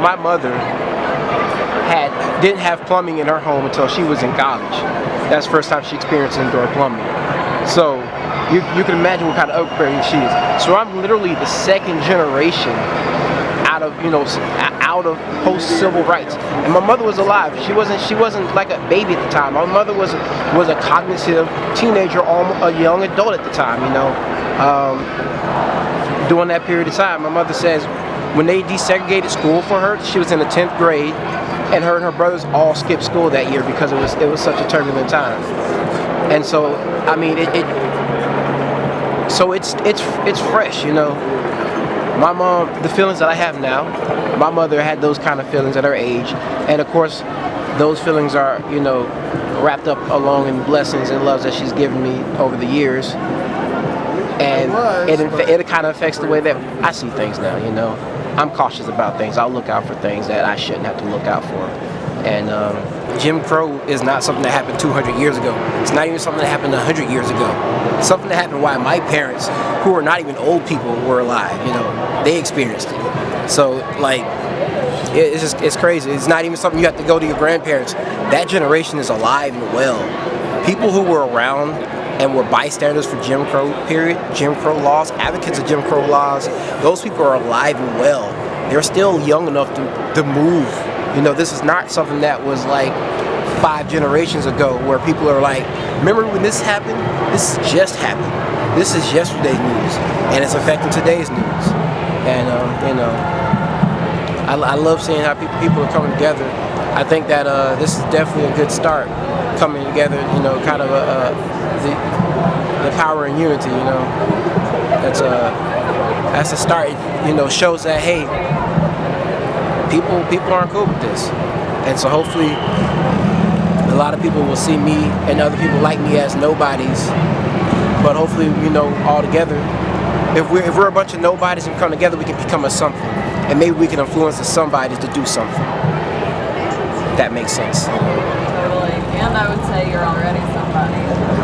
my mother didn't have plumbing in her home until she was in college. That's the first time she experienced indoor plumbing. So you can imagine what kind of upgrade she is. So I'm literally the second generation out of post-civil rights. And my mother was alive. She wasn't like a baby at the time. My mother was a cognitive teenager, a young adult at the time. During that period of time, my mother says when they desegregated school for her, she was in the 10th grade, and her brothers all skipped school that year because it was such a turbulent time. And so I mean it's fresh, My mom, the feelings that I have now, my mother had those kind of feelings at her age, and of course those feelings are wrapped up along in blessings and loves that she's given me over the years, and it kind of affects the way that I see things now. I'm cautious about things. I'll look out for things that I shouldn't have to look out for. And Jim Crow is not something that happened 200 years ago. It's not even something that happened 100 years ago. It's something that happened while my parents, who are not even old people, were alive. They experienced it. So it's crazy. It's not even something you have to go to your grandparents. That generation is alive and well. People who were around and were bystanders for Jim Crow period, Jim Crow laws, advocates of Jim Crow laws, those people are alive and well. They're still young enough to move. This is not something that was like 5 generations ago where people are like, remember when this happened? This just happened. This is yesterday's news, and it's affecting today's news. And I love seeing how people are coming together. I think that this is definitely a good start, coming together. Kind of the power in unity. That's a start. Shows that hey, people aren't cool with this, and so hopefully a lot of people will see me and other people like me as nobodies. But hopefully, all together, if we're a bunch of nobodies and come together, we can become a something, and maybe we can influence the somebodies to do something. If that makes sense. Totally, and I would say you're already somebody.